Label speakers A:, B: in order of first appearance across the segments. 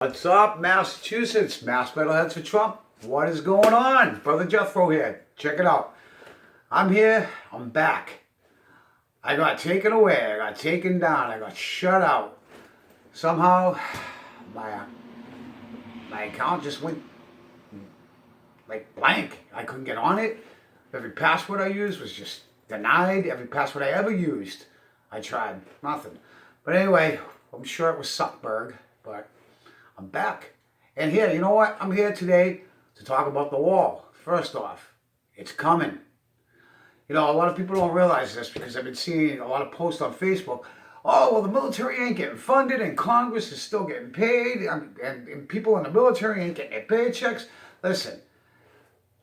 A: What's up, Massachusetts? Mass Metalheads for Trump. What is going on? Brother Jethro here. Check it out. I'm here. I'm back. I got taken away. I got taken down. I got shut out. Somehow, my account just went like blank. I couldn't get on it. Every password I used was just denied. Every password I ever used, I tried. Nothing. But anyway, I'm sure it was Suckberg, but I'm back. And here, you know what? I'm here today to talk about the wall. First off, it's coming. You know, a lot of people don't realize this because I've been seeing a lot of posts on Facebook. Oh, well, the military ain't getting funded and Congress is still getting paid and people in the military ain't getting their paychecks. Listen,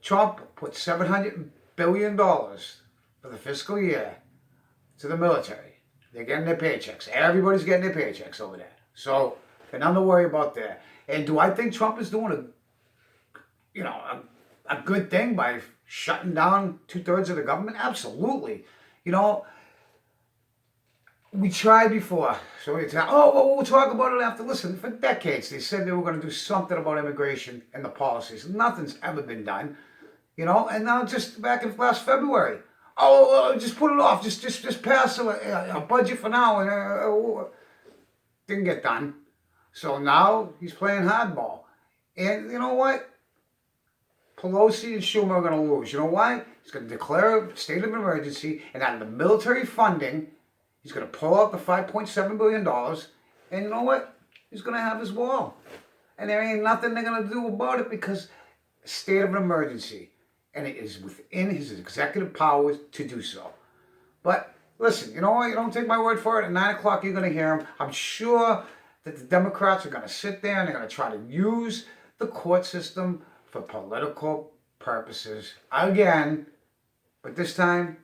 A: Trump put $700 billion for the fiscal year to the military. They're getting their paychecks. Everybody's getting their paychecks over there. So, and nothing to worry about there. And do I think Trump is doing a good thing by shutting down 2/3 of the government? Absolutely. You know, we tried before. So we'll talk about it after. Listen, for decades they said they were going to do something about immigration and the policies. Nothing's ever been done. You know, and now just back in last February. Just put it off. Just pass a budget for now, and didn't get done. So now he's playing hardball. And you know what? Pelosi and Schumer are going to lose. You know why? He's going to declare a state of emergency, and out of the military funding, he's going to pull out the $5.7 billion, and you know what? He's going to have his wall. And there ain't nothing they're going to do about it because state of an emergency. And it is within his executive powers to do so. But listen, you know what? You don't take my word for it. At 9 o'clock, you're going to hear him. I'm sure that the Democrats are going to sit there and they're going to try to use the court system for political purposes again. But this time,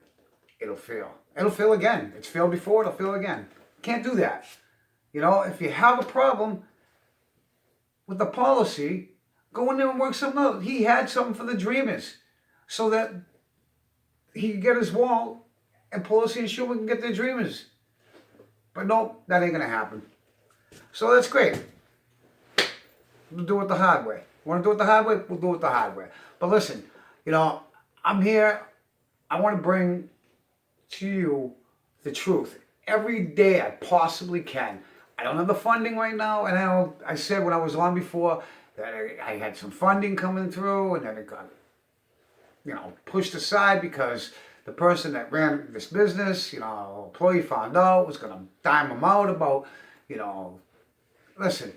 A: it'll fail. It'll fail again. It's failed before, it'll fail again. Can't do that. You know, if you have a problem with the policy, go in there and work something out. He had something for the Dreamers so that he could get his wall and Pelosi and Schumer can get their Dreamers. But no, that ain't going to happen. So that's great. We'll do it the hard way. Want to do it the hard way? We'll do it the hard way. But listen, you know, I'm here. I want to bring to you the truth every day I possibly can. I don't have the funding right now, and I said when I was on before that I had some funding coming through, and then it got, pushed aside because the person that ran this business, employee found out, was going to dime him out about, listen,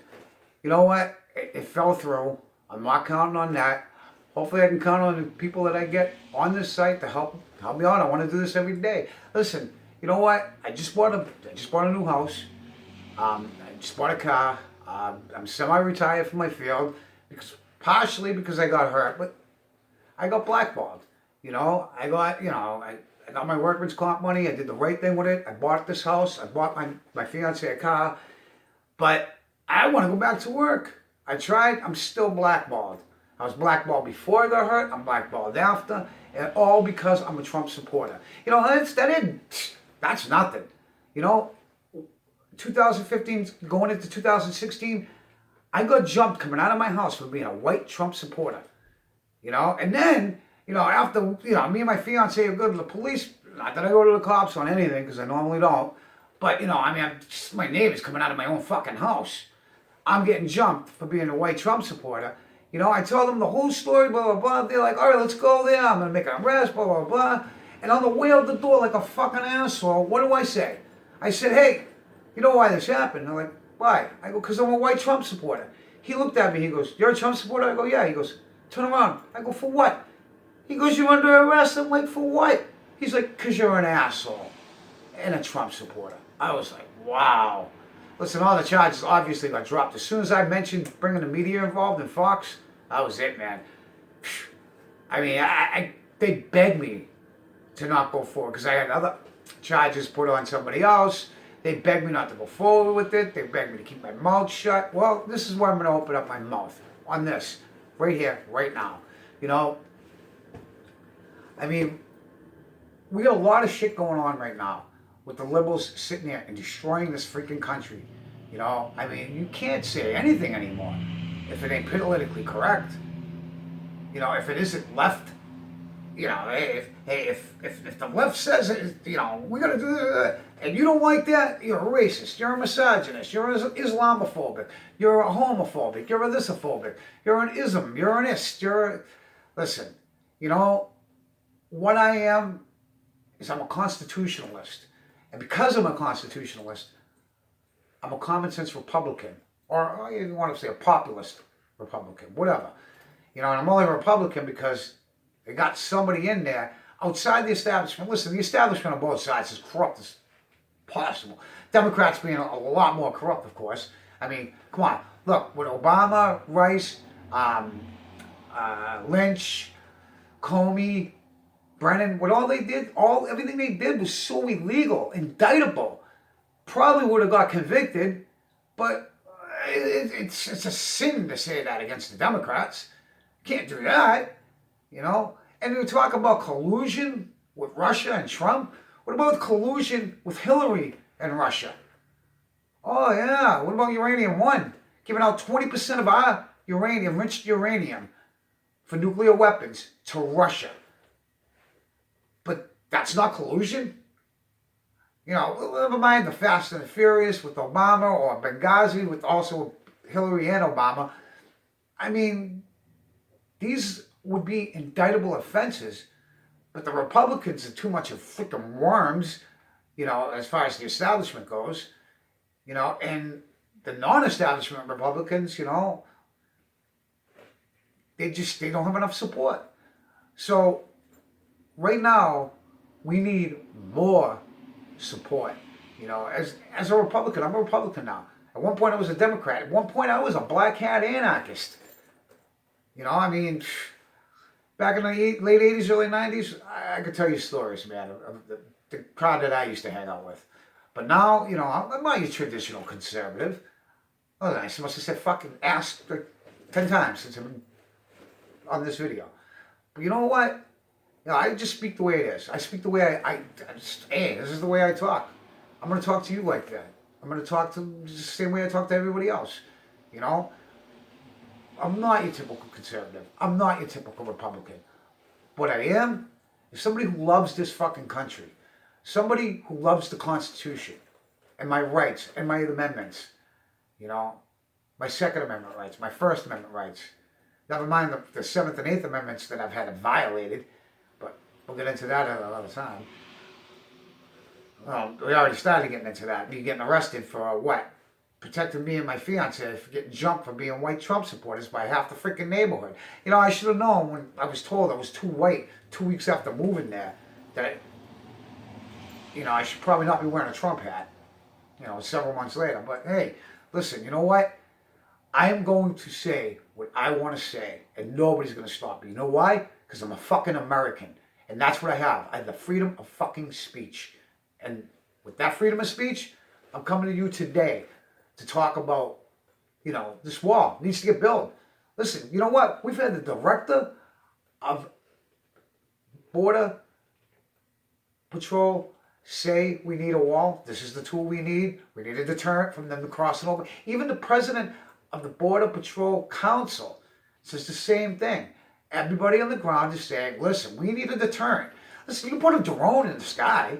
A: you know what? It fell through. I'm not counting on that. Hopefully I can count on the people that I get on this site to help me out. I want to do this every day. Listen, you know what? I just bought a new house. I just bought a car. I'm semi-retired from my field partially because I got hurt, but I got blackballed. I got my workman's comp money. I did the right thing with it. I bought this house. I bought my fiance a car, but I want to go back to work. I tried. I'm still blackballed. I was blackballed before I got hurt. I'm blackballed after, and all because I'm a Trump supporter. That's nothing. 2015 going into 2016, I got jumped coming out of my house for being a white Trump supporter. And then, after, me and my fiance are good with the police. Not that I go to the cops on anything, because I normally don't. But, my neighbor's coming out of my own fucking house. I'm getting jumped for being a white Trump supporter. I told them the whole story, blah, blah, blah. They're like, all right, let's go there. I'm going to make an arrest, blah, blah, blah. And on the way out the door like a fucking asshole, what do I say? I said, hey, you know why this happened? They're like, why? I go, because I'm a white Trump supporter. He looked at me, he goes, you're a Trump supporter? I go, yeah. He goes, turn around. I go, for what? He goes, you're under arrest. I'm like, for what? He's like, because you're an asshole and a Trump supporter. I was like, wow. Listen, all the charges obviously got dropped. As soon as I mentioned bringing the media involved in Fox, that was it, man. They begged me to not go forward because I had other charges put on somebody else. They begged me not to go forward with it. They begged me to keep my mouth shut. Well, this is where I'm going to open up my mouth on this, right here, right now. We got a lot of shit going on right now with the liberals sitting there and destroying this freaking country. You know, I mean, you can't say anything anymore if it ain't politically correct. You know, if it isn't left, you know, if the left says it, you know, we're gonna do that, and you don't like that, you're a racist, you're a misogynist, you're an Islamophobic, you're a homophobic, you're a thisophobic, you're an ism, you're an ist, listen, you know, what I am is I'm a constitutionalist, and because I'm a constitutionalist, I'm a common sense Republican, or you want to say a populist Republican, whatever. You know, and I'm only a Republican because they got somebody in there outside the establishment. Listen, the establishment on both sides is corrupt as possible. Democrats being a lot more corrupt, of course. I mean, come on. Look, with Obama, Rice, Lynch, Comey, Brennan, what all they did, everything they did was so illegal, indictable. Probably would have got convicted, but it's a sin to say that against the Democrats. Can't do that, you know. And we talk about collusion with Russia and Trump. What about collusion with Hillary and Russia? Oh yeah, what about Uranium One? Giving out 20% of our uranium, enriched uranium, for nuclear weapons to Russia. But that's not collusion? You know, never mind the Fast and the Furious with Obama, or Benghazi with also Hillary and Obama. I mean, these would be indictable offenses, but the Republicans are too much of freaking worms, you know, as far as the establishment goes, you know, and the non-establishment Republicans, you know, they don't have enough support. So right now, we need more support. You know, as a Republican, I'm a Republican now. At one point I was a Democrat. At one point I was a black hat anarchist. You know, I mean, back in the late 80s, early 90s, I could tell you stories, man, of the crowd that I used to hang out with. But now, you know, I'm not your traditional conservative. Oh, I must have said fucking ass like 10 times since I've been on this video. But you know what? You know, I just speak the way it is. I speak the way I just, hey, this is the way I talk. I'm going to talk to you like that. I'm going to talk to the same way I talk to everybody else. You know? I'm not your typical conservative. I'm not your typical Republican. What I am is somebody who loves this fucking country. Somebody who loves the Constitution and my rights and my amendments. You know? My Second Amendment rights, my First Amendment rights. Never mind the Seventh and Eighth Amendments that I've had violated. But we'll get into that at another time. Well, we already started getting into that. Me getting arrested for what? Protecting me and my fiance from getting jumped for being white Trump supporters by half the freaking neighborhood. You know, I should have known when I was told I was too white 2 weeks after moving there that, you know, I should probably not be wearing a Trump hat, you know, several months later. But hey, listen, you know what? I am going to say what I want to say, and nobody's going to stop me. You know why? Because I'm a fucking American. And that's what I have. I have the freedom of fucking speech. And with that freedom of speech, I'm coming to you today to talk about, you know, this wall needs to get built. Listen, you know what? We've had the director of Border Patrol say we need a wall. This is the tool we need. We need a deterrent from them to crossing over. Even the president of the Border Patrol Council says the same thing. Everybody on the ground is saying, listen, we need a deterrent. Listen, you can put a drone in the sky.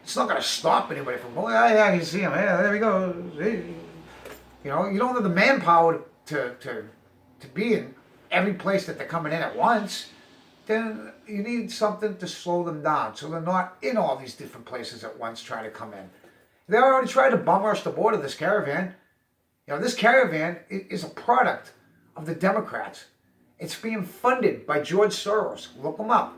A: It's not going to stop anybody from going, oh, yeah, you see him. Yeah, there we go. You know, you don't have the manpower to be in every place that they're coming in at once. Then you need something to slow them down so they're not in all these different places at once trying to come in. They already tried to bum rush the border, this caravan. You know, this caravan is a product of the Democrats. It's being funded by George Soros. Look him up.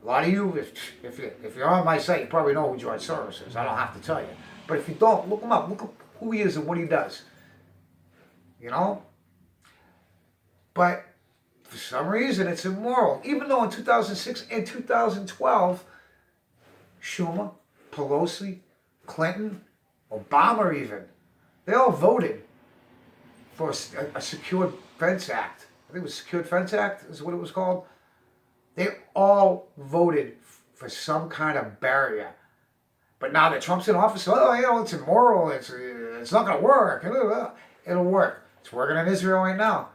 A: A lot of you, if you're on my site, you probably know who George Soros is. I don't have to tell you. But if you don't, look him up. Look up who he is and what he does. You know? But for some reason, it's immoral. Even though in 2006 and 2012, Schumer, Pelosi, Clinton, Obama even, they all voted for a Secured Fence Act. I think it was Secured Fence Act is what it was called. They all voted for some kind of barrier But now that Trump's in office, oh, it's immoral. It's not going to work. It'll work. It's working in Israel right now.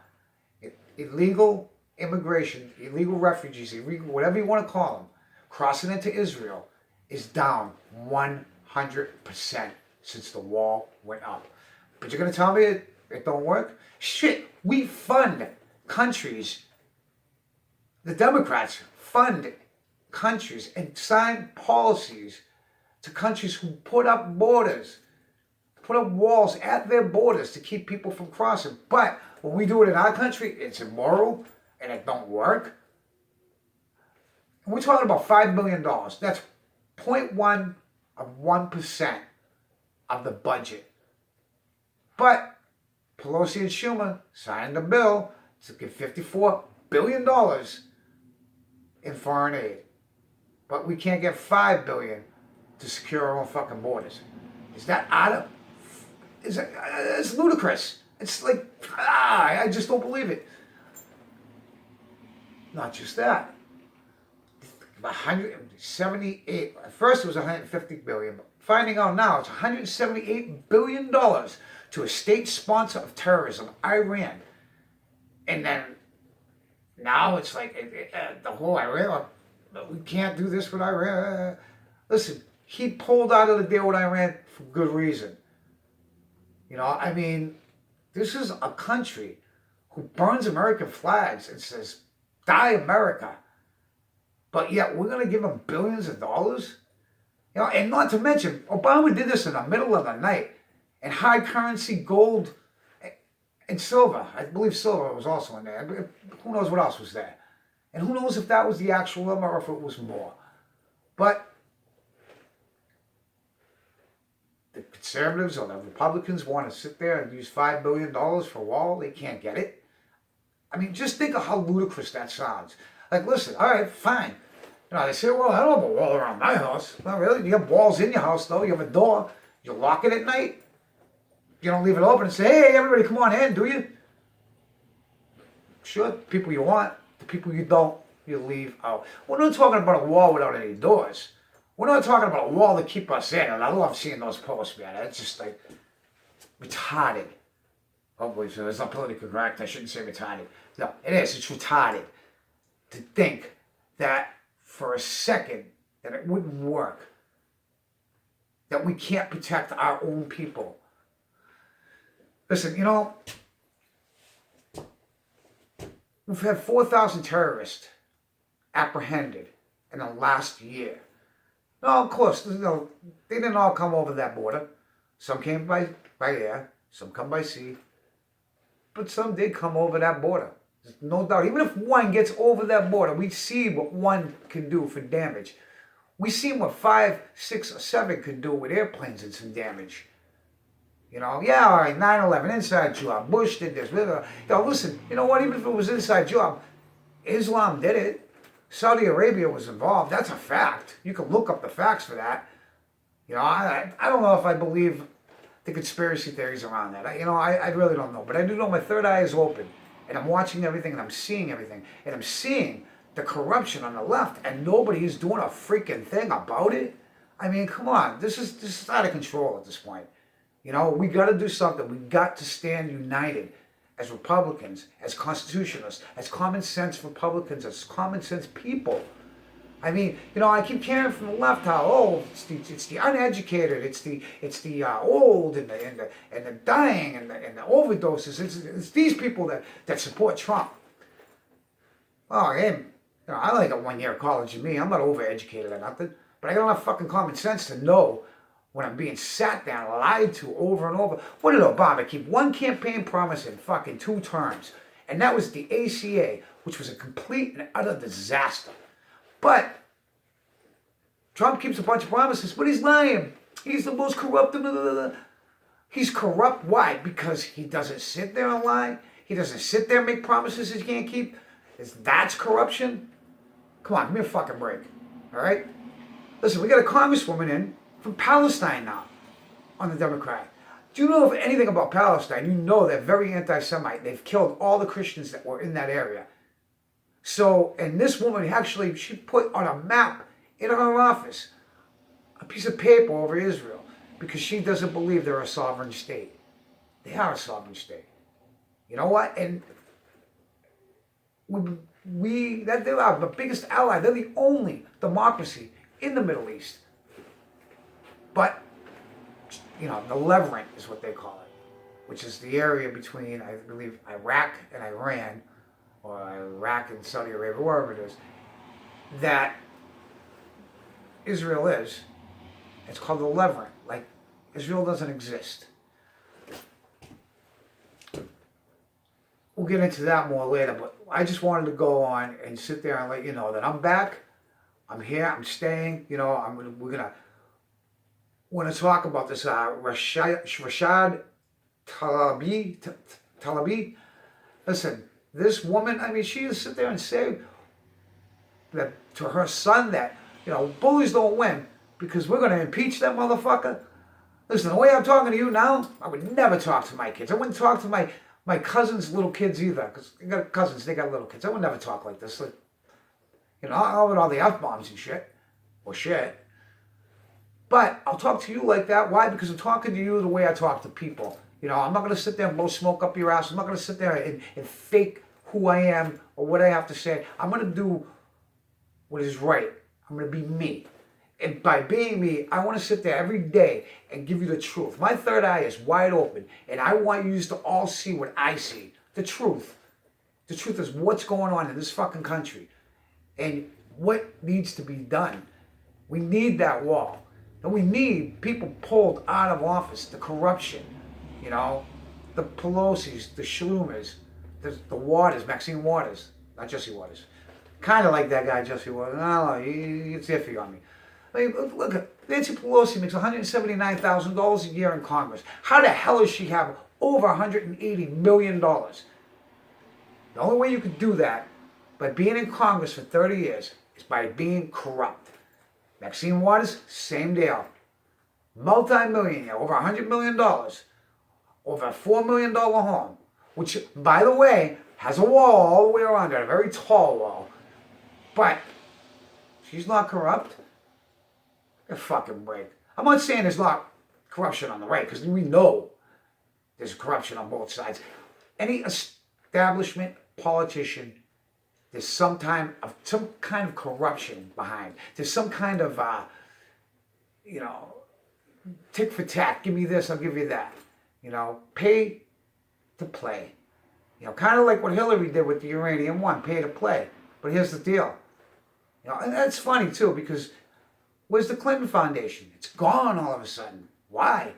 A: Illegal immigration, illegal refugees, illegal, whatever you want to call them, crossing into Israel is down 100% since the wall went up. But you're going to tell me it don't work? Shit, we fund countries. The Democrats fund countries and sign policies to countries who put up borders, put up walls at their borders to keep people from crossing. But when we do it in our country, it's immoral and it don't work. And we're talking about $5 billion. That's 0.1 of 1% of the budget. But Pelosi and Schumer signed a bill to give $54 billion in foreign aid. But we can't get $5 billion to secure our own fucking borders. Is that out of... It's ludicrous. It's like, I just don't believe it. Not just that. 178, at first it was 150 billion, but finding out now it's 178 billion dollars to a state sponsor of terrorism, Iran. And then now it's like the whole Iran, we can't do this with Iran. Listen, he pulled out of the deal with Iran for good reason. You know, I mean, this is a country who burns American flags and says, "Die America." But yet we're going to give them billions of dollars? You know, and not to mention, Obama did this in the middle of the night. And high currency gold and silver. I believe silver was also in there. Who knows what else was there? And who knows if that was the actual number or if it was more. But the conservatives or the Republicans want to sit there and use $5 billion for a wall. They can't get it. I mean, just think of how ludicrous that sounds. Like, listen, all right, fine. You know, they say, well, I don't have a wall around my house. Not really. You have walls in your house, though. You have a door. You lock it at night. You don't leave it open and say, hey, everybody, come on in, do you? Sure, the people you want. The people you don't, you leave out. We're not talking about a wall without any doors. We're not talking about a wall to keep us in. And I love seeing those posts, man. It's just like retarded. Hopefully, so it's not politically correct. I shouldn't say retarded. No, it is. It's retarded to think that for a second that it wouldn't work, that we can't protect our own people. Listen, you know, we've had 4,000 terrorists apprehended in the last year. Now, of course, you know, they didn't all come over that border. Some came by air, some come by sea, but some did come over that border. There's no doubt. Even if one gets over that border, we see what one can do for damage. We see what 5, 6, or 7 could do with airplanes and some damage. You know, yeah, all right, 9/11, inside job. Bush did this. Blah, blah. You know, listen, you know what? Even if it was inside job, Islam did it. Saudi Arabia was involved. That's a fact. You can look up the facts for that. You know, I don't know if I believe the conspiracy theories around that. I really don't know. But I do know my third eye is open. And I'm watching everything and I'm seeing everything. And I'm seeing the corruption on the left. And nobody is doing a freaking thing about it. I mean, come on. This is out of control at this point. You know, we got to do something. We got to stand united as Republicans, as constitutionalists, as common sense Republicans, as common sense people. I mean, you know, I keep hearing from the left how it's the uneducated, it's the old and the dying and the overdoses. It's these people that support Trump. Oh, you know, I only got 1 year of college in me. I'm not overeducated or nothing, but I got enough fucking common sense to know when I'm being sat down, lied to over and over. What did Obama keep? One campaign promise in fucking 2 terms, and that was the ACA, which was a complete and utter disaster. But Trump keeps a bunch of promises, but he's lying. He's the most corrupt. He's corrupt. Why? Because he doesn't sit there and lie. He doesn't sit there and make promises he can't keep. That's corruption? Come on, give me a fucking break. All right? Listen, we got a congresswoman in from Palestine now on the Democrat. Do you know anything about Palestine? You know they're very anti-Semite. They've killed all the Christians that were in that area. So, and this woman actually, she put on a map in her office a piece of paper over Israel because she doesn't believe they're a sovereign state. They are a sovereign state. You know what? And that they are the biggest ally. They're the only democracy in the Middle East. But, you know, the Levant is what they call it, which is the area between, I believe, Iraq and Iran, or Iraq and Saudi Arabia, wherever it is, that Israel is. It's called the Levant. Like, Israel doesn't exist. We'll get into that more later, but I just wanted to go on and sit there and let you know that I'm back. I'm here. I'm staying. You know, we're gonna talk about this Rashad Tlaib. Listen, this woman. I mean, she just sit there and say that to her son that, you know, bullies don't win because we're gonna impeach that motherfucker. Listen, the way I'm talking to you now, I would never talk to my kids. I wouldn't talk to my cousin's little kids either, because they got cousins, they got little kids. I would never talk like this. Like, you know, I'll with all the F-bombs and shit. Or shit. But I'll talk to you like that. Why? Because I'm talking to you the way I talk to people. You know, I'm not going to sit there and blow smoke up your ass. I'm not going to sit there and fake who I am or what I have to say. I'm going to do what is right. I'm going to be me. And by being me, I want to sit there every day and give you the truth. My third eye is wide open, and I want you to all see what I see. The truth. The truth is what's going on in this fucking country and what needs to be done. We need that wall. And we need people pulled out of office. The corruption, you know, the Pelosi's, the Schlumers, the Waters, Maxine Waters, not Jesse Waters. Kind of like that guy, Jesse Waters. No, it's iffy on me. I mean, look, Nancy Pelosi makes $179,000 a year in Congress. How the hell does she have over $180 million? The only way you could do that by being in Congress for 30 years is by being corrupt. Maxine Waters, same deal. Multi-millionaire, over $100 million, over a $4 million home, which, by the way, has a wall all the way around it, a very tall wall. But she's not corrupt. A fucking break. I'm not saying there's not corruption on the right, because we know there's corruption on both sides. Any establishment, politician, there's some kind of corruption behind. There's some kind of, you know, tick for tack. Give me this, I'll give you that. You know, pay to play. You know, kind of like what Hillary did with the Uranium One, pay to play. But here's the deal. You know, and that's funny too, because where's the Clinton Foundation? It's gone all of a sudden. Why?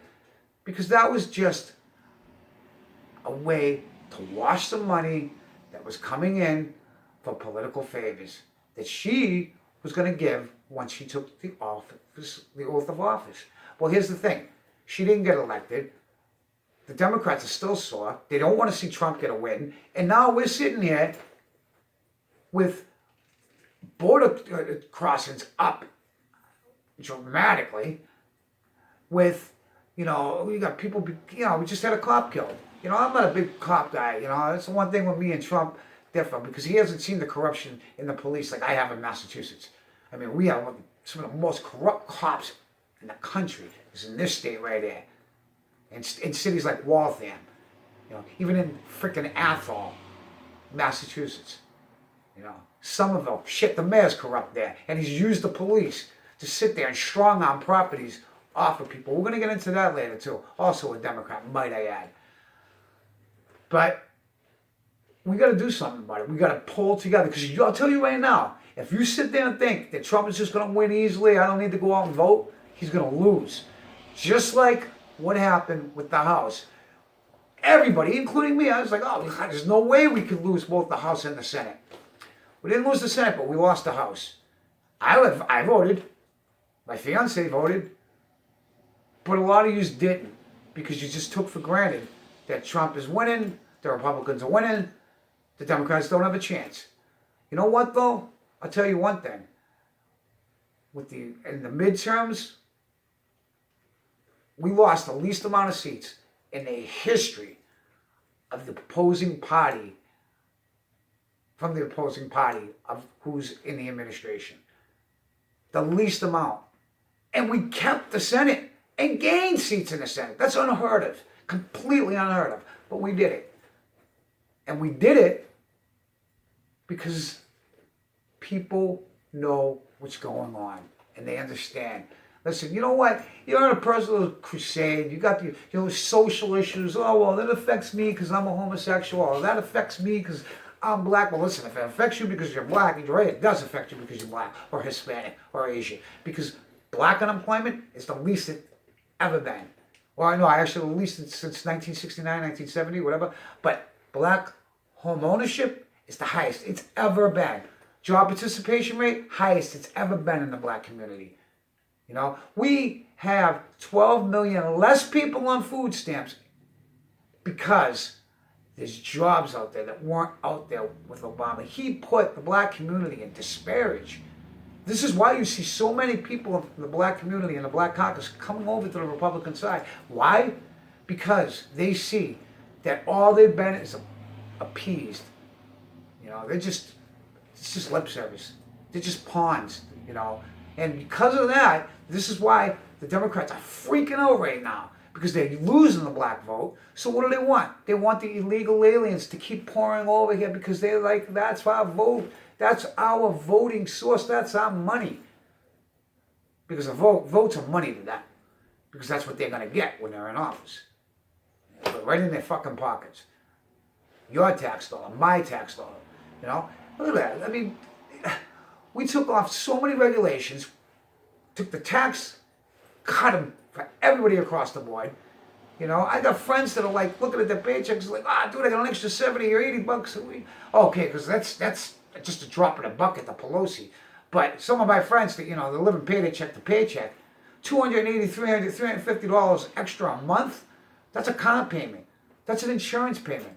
A: Because that was just a way to wash some money that was coming in for political favors that she was going to give once she took the oath of office. Well, here's the thing. She didn't get elected. The Democrats are still sore. They don't want to see Trump get a win. And now we're sitting here with border crossings up dramatically, with, you know, we got people, you know, we just had a cop killed. You know, I'm not a big cop guy, you know, that's the one thing with me and Trump different, because he hasn't seen the corruption in the police like I have in Massachusetts. I mean, we have some of the most corrupt cops in the country, is in this state right here. In cities like Waltham, you know, even in freaking Athol, Massachusetts, you know, Somerville, shit, the mayor's corrupt there, and he's used the police to sit there and strong arm properties off of people. We're going to get into that later too. Also a Democrat, might I add. But we got to do something about it. We got to pull together. Because I'll tell you right now, if you sit there and think that Trump is just going to win easily, I don't need to go out and vote, he's going to lose. Just like what happened with the House. Everybody, including me, I was like, oh, there's no way we could lose both the House and the Senate. We didn't lose the Senate, but we lost the House. I voted. My fiance voted. But a lot of you didn't, because you just took for granted that Trump is winning, the Republicans are winning, the Democrats don't have a chance. You know what, though? I'll tell you one thing. In the midterms, we lost the least amount of seats in the history of the opposing party, from the opposing party of who's in the administration. The least amount. And we kept the Senate and gained seats in the Senate. That's unheard of. Completely unheard of. But we did it. And we did it because people know what's going on and they understand. Listen, you know what? You're on a personal crusade. You got the social issues. Oh, well, that affects me because I'm a homosexual. Or that affects me because I'm black. Well, listen, if it affects you because you're black, you're right, it does affect you because you're black or Hispanic or Asian. Because black unemployment is the least it ever been. Well, I know, actually the least since 1969, 1970, whatever. But black home ownership is the highest it's ever been. Job participation rate, highest it's ever been in the black community. You know, we have 12 million less people on food stamps because there's jobs out there that weren't out there with Obama. He put the black community in disparage. This is why you see so many people in the black community and the black caucus coming over to the Republican side. Why? Because they see that all they've been is appeased. You know, it's just lip service. They're just pawns, you know. And because of that, this is why the Democrats are freaking out right now. Because they're losing the black vote. So what do they want? They want the illegal aliens to keep pouring over here because they're like, that's our vote. That's our voting source. That's our money. Because votes are money to them. Because that's what they're going to get when they're in office. But right in their fucking pockets. Your tax dollar, my tax dollar. You know? Look at that. I mean, we took off so many regulations, took the tax, cut them for everybody across the board. You know, I got friends that are like looking at their paychecks like, dude, I got an extra 70 or 80 bucks a week. Okay, because that's just a drop in the bucket to Pelosi. But some of my friends that, you know, they're living paycheck to paycheck, $280, $300, $350 extra a month, that's a car payment. That's an insurance payment.